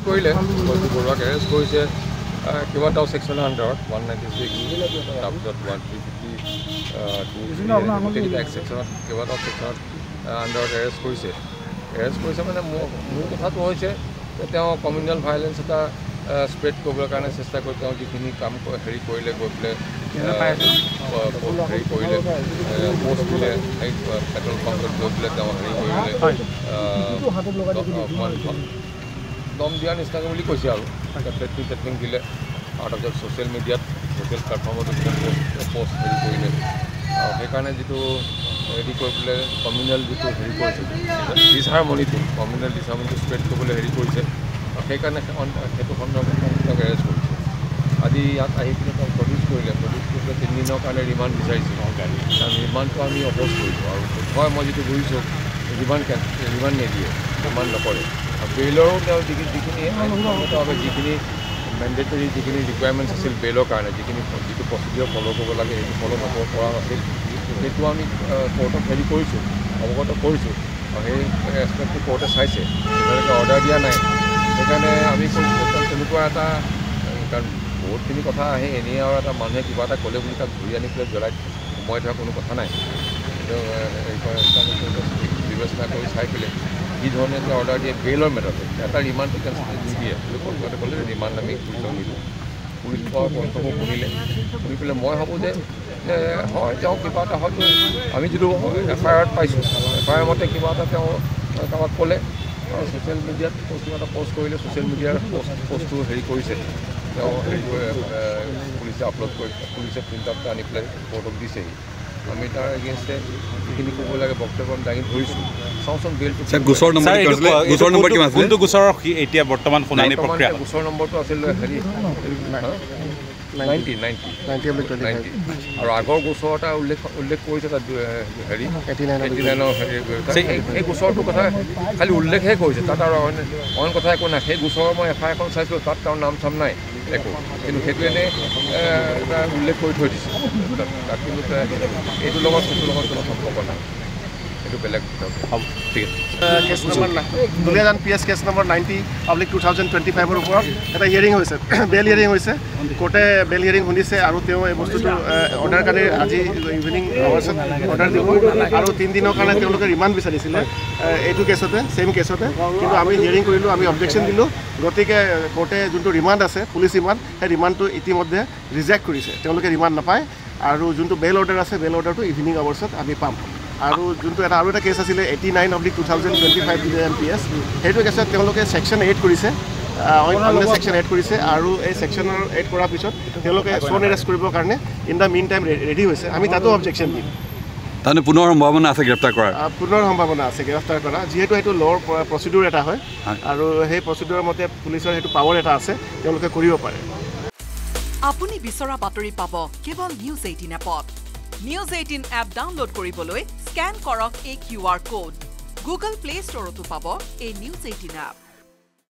কৰিলে বৰুৱাক এৰেষ্ট কৰিছে কেইবাটাও ছেকশ্যনৰ আণ্ডাৰত 196 তাৰপিছত 150 গোটেইকেইটা এক ছেকশ্যনত কেইবাটাও ছেকশ্যনত আণ্ডাৰত এৰেষ্ট কৰিছে মানে মোৰ কথাটো হৈছে যে তেওঁ কমিউনেল ভাইলেঞ্চ এটা স্প্ৰেড কৰিবৰ কাৰণে চেষ্টা কৰি তেওঁ যিখিনি কাম হেৰি কৰিলে গৈ পেলাই হেৰি কৰিলে পষ্ট দিলে পেট্ৰল পাম্পত গৈ পেলাই তেওঁ হেৰি কৰিলে দম দিয়া নিচিনাকৈ বুলি কৈছে আৰু প্লেটিং দিলে আৰু তাৰপিছত ছ'চিয়েল মিডিয়াত ছ'চিয়েল প্লেটফৰ্মত পষ্ট হেৰি কৰিলে আৰু সেইকাৰণে যিটো হেৰি কৰি পেলাই কমিউনেল যিটো হেৰি কৰিছে ডিছহাৰমনিটো কমিউনেল ডিছহাৰমনিটো স্প্ৰেড কৰিবলৈ হেৰি কৰিছে আৰু সেইকাৰণে সেইটো সন্দৰ্ভত তেওঁক এৰেষ্ট কৰিছে আজি ইয়াত আহি পিনে তেওঁক প্ৰডিউচ কৰিলে 3 দিনৰ কাৰণে ৰিমাণ্ড বিচাৰিছিল কাৰণ ৰিমাণ্ডটো আমি অপ'জ কৰিছোঁ আৰু হয় মই যিটো বুজিছোঁ ৰিমাণ্ড নিদিয়ে ৰিমাণ্ড নকৰে আৰু বেইলৰো তেওঁ যিখিনি আইনসন্মতভাৱে যিখিনি মেণ্ডেটৰী যিখিনি ৰিকুৱাৰমেণ্টছ আছিল বেইলৰ কাৰণে যিটো প্ৰচিডিঅ'ৰ ফ'ল' কৰিব লাগে সেইটো ফ'ল' কৰা নাছিল সেইটো আমি কোৰ্টক হেৰি কৰিছোঁ অৱগত কৰিছোঁ আৰু সেই এছপেক্টটো কোৰ্টে চাইছে তেওঁলোকে অৰ্ডাৰ দিয়া নাই সেইকাৰণে আমি কৈছোঁ তেনেকুৱা এটা কাৰণ বহুতখিনি কথা আহে এনেই আৰু এটা মানুহে কিবা এটা ক'লে বুলি তাক ঘূৰি আনি পেলাই জ্বলাই সোমোৱাই থোৱা কোনো কথা নাই বিবেচনা কৰি চাই পেলাই যি ধৰণে অৰ্ডাৰ দিয়ে বেইলৰ মেটাৰতে এটা ৰিমাণ্ডটো কেঞ্চেল নিদিয়ে বুলি কলকাতা ক'লে ৰিমাণ্ড আমি পুলিচক নিদিওঁ পুলিচৰ বক্তব্য শুনি পেলাই মই ভাবোঁ যে হয় তেওঁ কিবা এটা হয়তো আমি যিটো FIR পাইছোঁ FIR মতে কিবা এটা তেওঁ কাৰোবাক ক'লে আৰু ছ'চিয়েল মিডিয়াত কিবা এটা পষ্ট কৰিলে ছ'চিয়েল মিডিয়াৰ পষ্টটো হেৰি কৰিছে তেওঁ হেৰি পুলিচে আপলোড কৰি পুলিচে প্ৰিণ্ট আউট আনি পেলাই কোৰ্টক দিছেহি আমি তাৰ এগেইনষ্টে যিখিনি ক'ব লাগে বক্তব্য আমি দাঙি ধৰিছোঁ চাওঁচোন বেলটো এতিয়া বৰ্তমান শুনানি প্ৰক্ৰিয়া গোচৰ নম্বৰটো আছিলে হেৰি 90 আৰু আগৰ গোচৰ এটা উল্লেখ কৰিছে তাত হেৰি 89 হেৰি সেই গোচৰটোৰ কথা খালি উল্লেখহে কৰিছে তাত আৰু অইন কথা একো নাই সেই গোচৰৰ মই FIR এখন চাইছিলোঁ তাত তেওঁৰ নাম চাম নাই একো কিন্তু সেইটো এনেই এটা উল্লেখ কৰি থৈ দিছে তাত কিন্তু এইটোৰ লগত সেইটোৰ লগত কোনো সম্পৰ্ক নাই এইটো বেলেগ হ'ব ঠিক আছে case number Duliajan PS case number 90/2025ৰ ওপৰত এটা হিয়াৰিং হৈছে বেল হিয়াৰিং হৈছে কোৰ্টে বেল হিয়াৰিং শুনিছে আৰু তেওঁ এই বস্তুটো অৰ্ডাৰ কাৰণে আজি ইভিনিং আৱাৰ্ছত অৰ্ডাৰ দিব আৰু 3 দিনৰ কাৰণে তেওঁলোকে ৰিমাণ্ড বিচাৰিছিলে এইটো কেছতে ছেইম কেছতে কিন্তু আমি হিয়াৰিং কৰিলোঁ আমি অবজেকশ্যন দিলোঁ গতিকে কোৰ্টে যোনটো ৰিমাণ্ড আছে পুলিচ ৰিমাণ্ড সেই ৰিমাণ্ডটো ইতিমধ্যে ৰিজেক্ট কৰিছে তেওঁলোকে ৰিমাণ্ড নাপায় আৰু যোনটো বেল অৰ্ডাৰ আছে বেল অৰ্ডাৰটো ইভিনিং আৱাৰ্ছত আমি পাম আৰু যোনটো আৰু এটা কেছ আছিলে 89/2025 PS সেইটো কেছত তেওঁলোকে ছেকশ্যন 8 কৰিছে অন্য ছেকশ্যন 8 কৰিছে আৰু এই ছেকশ্যনৰ 8 কৰাৰ পিছত তেওঁলোকে শ্ব'ন এৰেষ্ট কৰিবৰ কাৰণে in the mean time ready হৈছে আমি তাতো অবজেকশ্যন দিম তাৰমানে পুনৰ সম্ভাৱনা আছে গ্ৰেপ্তাৰ কৰাৰ পুনৰ সম্ভাৱনা আছে গ্ৰেপ্তাৰ কৰা যিহেতু সেইটো ল'ৰ প্ৰচিডিউৰ এটা হয় আৰু সেই প্ৰচিডিউৰৰ মতে পুলিচৰ সেইটো পাৱাৰ এটা আছে তেওঁলোকে কৰিব পাৰে আপুনি বিচৰা বাতৰি পাব কেৱল নিউজ 18 এপত নিউজ 18 এপ ডাউনলোড কৰিবলৈ স্ক্যান কৰক এই QR কোড গুগল প্লে ষ্টৰতো পাব এই নিউজ 18 এপ